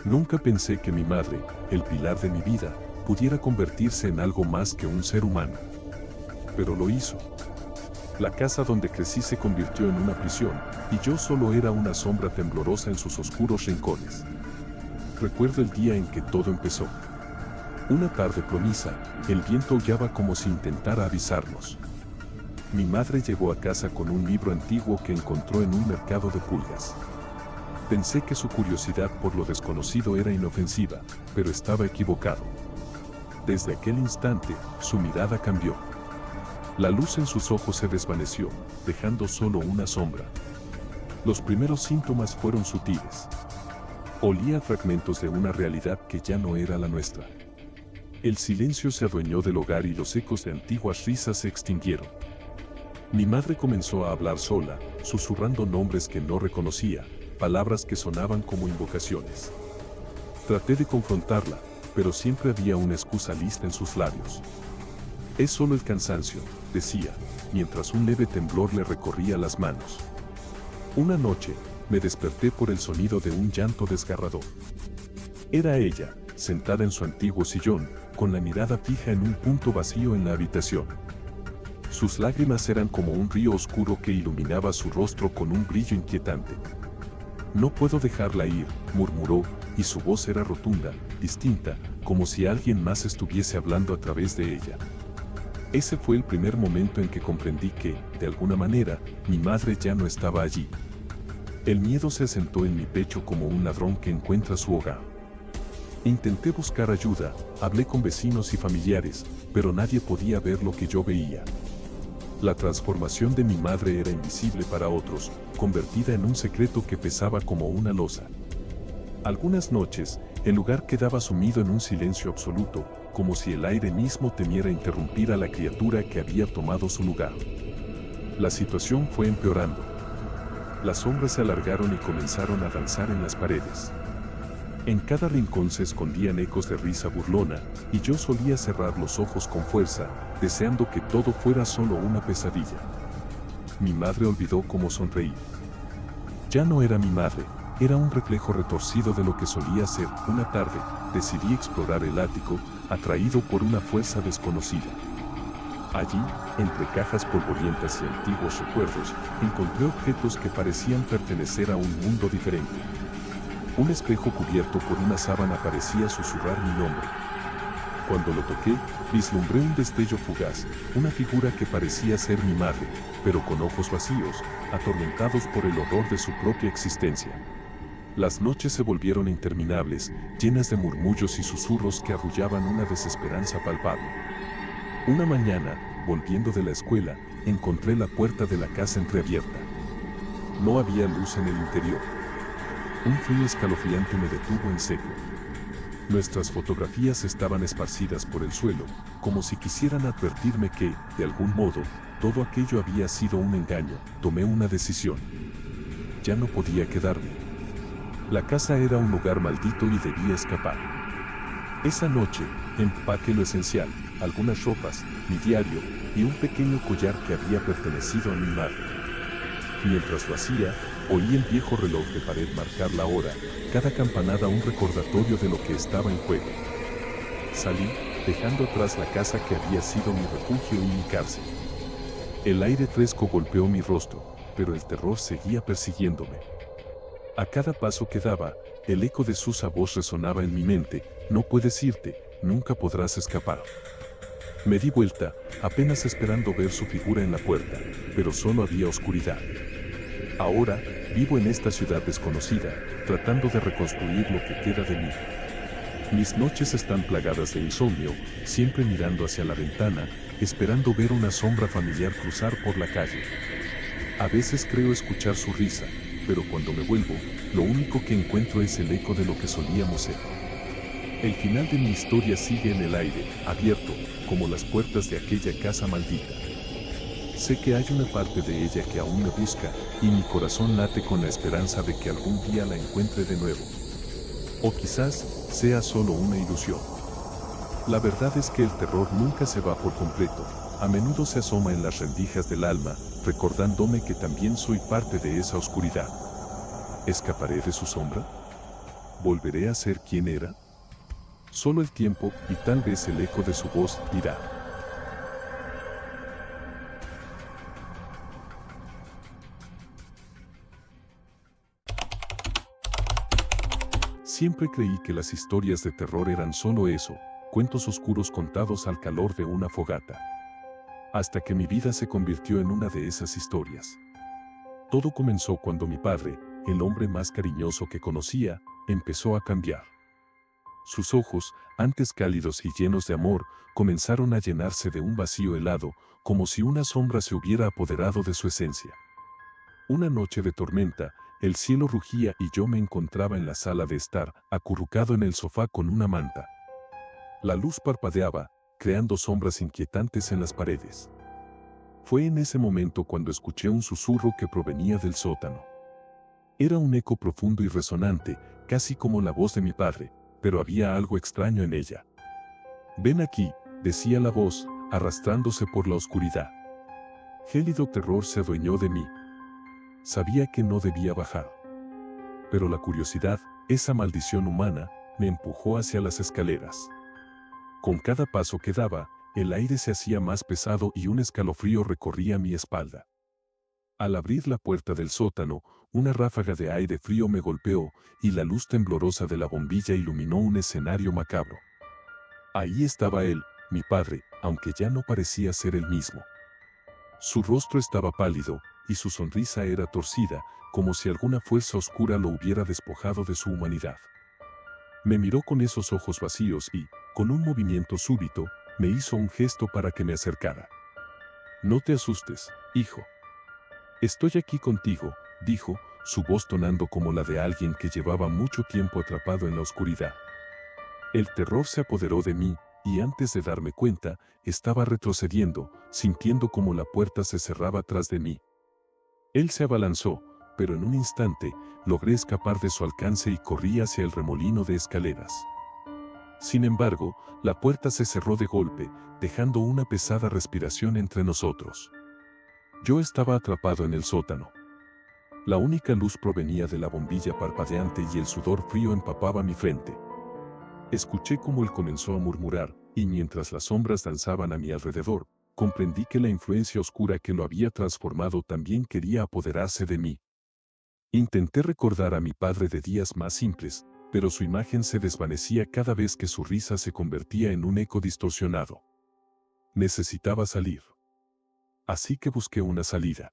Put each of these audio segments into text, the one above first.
Nunca pensé que mi madre, el pilar de mi vida, pudiera convertirse en algo más que un ser humano. Pero lo hizo. La casa donde crecí se convirtió en una prisión, y yo solo era una sombra temblorosa en sus oscuros rincones. Recuerdo el día en que todo empezó. Una tarde plomiza, el viento aullaba como si intentara avisarnos. Mi madre llegó a casa con un libro antiguo que encontró en un mercado de pulgas. Pensé que su curiosidad por lo desconocido era inofensiva, pero estaba equivocado. Desde aquel instante, su mirada cambió. La luz en sus ojos se desvaneció, dejando solo una sombra. Los primeros síntomas fueron sutiles. Olía a fragmentos de una realidad que ya no era la nuestra. El silencio se adueñó del hogar y los ecos de antiguas risas se extinguieron. Mi madre comenzó a hablar sola, susurrando nombres que no reconocía, palabras que sonaban como invocaciones. Traté de confrontarla, pero siempre había una excusa lista en sus labios. Es solo el cansancio, decía, mientras un leve temblor le recorría las manos. Una noche, me desperté por el sonido de un llanto desgarrador. Era ella, sentada en su antiguo sillón, con la mirada fija en un punto vacío en la habitación. Sus lágrimas eran como un río oscuro que iluminaba su rostro con un brillo inquietante. «No puedo dejarla ir», murmuró, y su voz era rotunda, distinta, como si alguien más estuviese hablando a través de ella. Ese fue el primer momento en que comprendí que, de alguna manera, mi madre ya no estaba allí. El miedo se asentó en mi pecho como un ladrón que encuentra su hogar. Intenté buscar ayuda, hablé con vecinos y familiares, pero nadie podía ver lo que yo veía. La transformación de mi madre era invisible para otros, convertida en un secreto que pesaba como una losa. Algunas noches, el lugar quedaba sumido en un silencio absoluto, como si el aire mismo temiera interrumpir a la criatura que había tomado su lugar. La situación fue empeorando. Las sombras se alargaron y comenzaron a danzar en las paredes. En cada rincón se escondían ecos de risa burlona, y yo solía cerrar los ojos con fuerza, deseando que todo fuera solo una pesadilla. Mi madre olvidó cómo sonreír. Ya no era mi madre, era un reflejo retorcido de lo que solía ser. Una tarde, decidí explorar el ático, atraído por una fuerza desconocida. Allí, entre cajas polvorientas y antiguos recuerdos, encontré objetos que parecían pertenecer a un mundo diferente. Un espejo cubierto por una sábana parecía susurrar mi nombre. Cuando lo toqué, vislumbré un destello fugaz, una figura que parecía ser mi madre, pero con ojos vacíos, atormentados por el horror de su propia existencia. Las noches se volvieron interminables, llenas de murmullos y susurros que arrullaban una desesperanza palpable. Una mañana, volviendo de la escuela, encontré la puerta de la casa entreabierta. No había luz en el interior. Un frío escalofriante me detuvo en seco. Nuestras fotografías estaban esparcidas por el suelo, como si quisieran advertirme que, de algún modo, todo aquello había sido un engaño. Tomé una decisión. Ya no podía quedarme. La casa era un lugar maldito y debía escapar. Esa noche, empaqué lo esencial, algunas ropas, mi diario y un pequeño collar que había pertenecido a mi madre. Mientras lo hacía, oí el viejo reloj de pared marcar la hora, cada campanada un recordatorio de lo que estaba en juego. Salí, dejando atrás la casa que había sido mi refugio y mi cárcel. El aire fresco golpeó mi rostro, pero el terror seguía persiguiéndome. A cada paso que daba, el eco de su voz resonaba en mi mente: no puedes irte, nunca podrás escapar. Me di vuelta, apenas esperando ver su figura en la puerta, pero solo había oscuridad. Ahora, vivo en esta ciudad desconocida, tratando de reconstruir lo que queda de mí. Mis noches están plagadas de insomnio, siempre mirando hacia la ventana, esperando ver una sombra familiar cruzar por la calle. A veces creo escuchar su risa, pero cuando me vuelvo, lo único que encuentro es el eco de lo que solíamos ser. El final de mi historia sigue en el aire, abierto, como las puertas de aquella casa maldita. Sé que hay una parte de ella que aún me busca, y mi corazón late con la esperanza de que algún día la encuentre de nuevo. O quizás sea solo una ilusión. La verdad es que el terror nunca se va por completo, a menudo se asoma en las rendijas del alma, recordándome que también soy parte de esa oscuridad. ¿Escaparé de su sombra? ¿Volveré a ser quien era? Solo el tiempo y tal vez el eco de su voz dirá. Siempre creí que las historias de terror eran solo eso, cuentos oscuros contados al calor de una fogata. Hasta que mi vida se convirtió en una de esas historias. Todo comenzó cuando mi padre, el hombre más cariñoso que conocía, empezó a cambiar. Sus ojos, antes cálidos y llenos de amor, comenzaron a llenarse de un vacío helado, como si una sombra se hubiera apoderado de su esencia. Una noche de tormenta, el cielo rugía y yo me encontraba en la sala de estar, acurrucado en el sofá con una manta. La luz parpadeaba, creando sombras inquietantes en las paredes. Fue en ese momento cuando escuché un susurro que provenía del sótano. Era un eco profundo y resonante, casi como la voz de mi padre, pero había algo extraño en ella. «Ven aquí», decía la voz, arrastrándose por la oscuridad. Gélido terror se adueñó de mí. Sabía que no debía bajar. Pero la curiosidad, esa maldición humana, me empujó hacia las escaleras. Con cada paso que daba, el aire se hacía más pesado y un escalofrío recorría mi espalda. Al abrir la puerta del sótano, una ráfaga de aire frío me golpeó y la luz temblorosa de la bombilla iluminó un escenario macabro. Ahí estaba él, mi padre, aunque ya no parecía ser el mismo. Su rostro estaba pálido y su sonrisa era torcida, como si alguna fuerza oscura lo hubiera despojado de su humanidad. Me miró con esos ojos vacíos y, con un movimiento súbito, me hizo un gesto para que me acercara. «No te asustes, hijo. Estoy aquí contigo», dijo, su voz tonando como la de alguien que llevaba mucho tiempo atrapado en la oscuridad. El terror se apoderó de mí, y antes de darme cuenta, estaba retrocediendo, sintiendo como la puerta se cerraba tras de mí. Él se abalanzó, pero en un instante, logré escapar de su alcance y corrí hacia el remolino de escaleras. Sin embargo, la puerta se cerró de golpe, dejando una pesada respiración entre nosotros. Yo estaba atrapado en el sótano. La única luz provenía de la bombilla parpadeante y el sudor frío empapaba mi frente. Escuché cómo él comenzó a murmurar, y mientras las sombras danzaban a mi alrededor, comprendí que la influencia oscura que lo había transformado también quería apoderarse de mí. Intenté recordar a mi padre de días más simples, pero su imagen se desvanecía cada vez que su risa se convertía en un eco distorsionado. Necesitaba salir. Así que busqué una salida.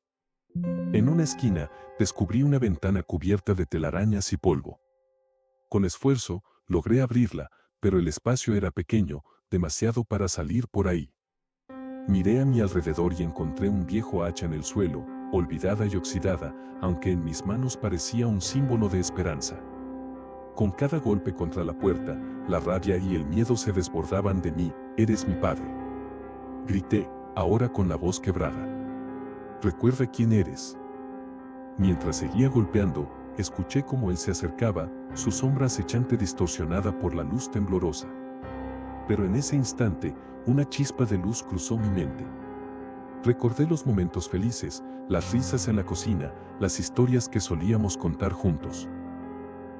En una esquina, descubrí una ventana cubierta de telarañas y polvo. Con esfuerzo, logré abrirla, pero el espacio era pequeño, demasiado para salir por ahí. Miré a mi alrededor y encontré un viejo hacha en el suelo, olvidada y oxidada, aunque en mis manos parecía un símbolo de esperanza. Con cada golpe contra la puerta, la rabia y el miedo se desbordaban de mí. «Eres mi padre», grité, ahora con la voz quebrada. «Recuerda quién eres». Mientras seguía golpeando, escuché cómo él se acercaba, su sombra acechante distorsionada por la luz temblorosa. Pero en ese instante, una chispa de luz cruzó mi mente. Recordé los momentos felices, las risas en la cocina, las historias que solíamos contar juntos.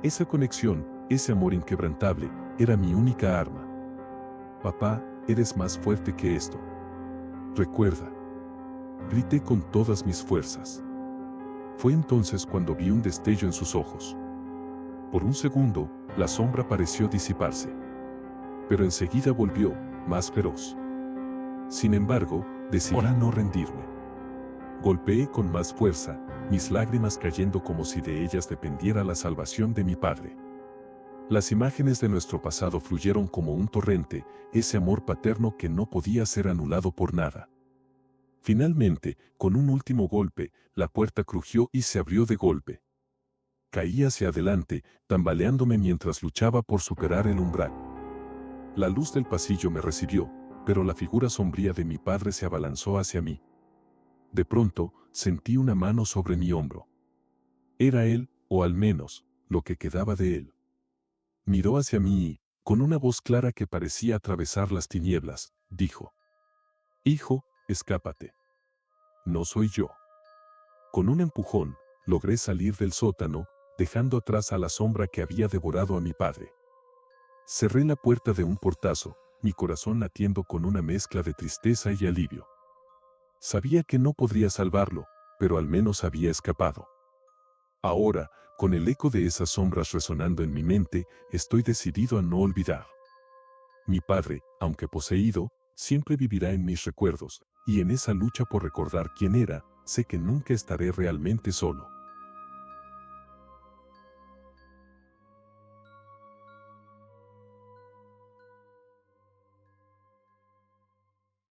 Esa conexión, ese amor inquebrantable, era mi única arma. «Papá, eres más fuerte que esto. Recuerda», grité con todas mis fuerzas. Fue entonces cuando vi un destello en sus ojos. Por un segundo, la sombra pareció disiparse. Pero enseguida volvió, más feroz. Sin embargo, decidí no rendirme. Golpeé con más fuerza, mis lágrimas cayendo como si de ellas dependiera la salvación de mi padre. Las imágenes de nuestro pasado fluyeron como un torrente, ese amor paterno que no podía ser anulado por nada. Finalmente, con un último golpe, la puerta crujió y se abrió de golpe. Caí hacia adelante, tambaleándome mientras luchaba por superar el umbral. La luz del pasillo me recibió, pero la figura sombría de mi padre se abalanzó hacia mí. De pronto, sentí una mano sobre mi hombro. Era él, o al menos, lo que quedaba de él. Miró hacia mí y, con una voz clara que parecía atravesar las tinieblas, dijo: «Hijo, escápate. No soy yo». Con un empujón, logré salir del sótano, dejando atrás a la sombra que había devorado a mi padre. Cerré la puerta de un portazo, mi corazón latiendo con una mezcla de tristeza y alivio. Sabía que no podría salvarlo, pero al menos había escapado. Ahora, con el eco de esas sombras resonando en mi mente, estoy decidido a no olvidar. Mi padre, aunque poseído, siempre vivirá en mis recuerdos, y en esa lucha por recordar quién era, sé que nunca estaré realmente solo.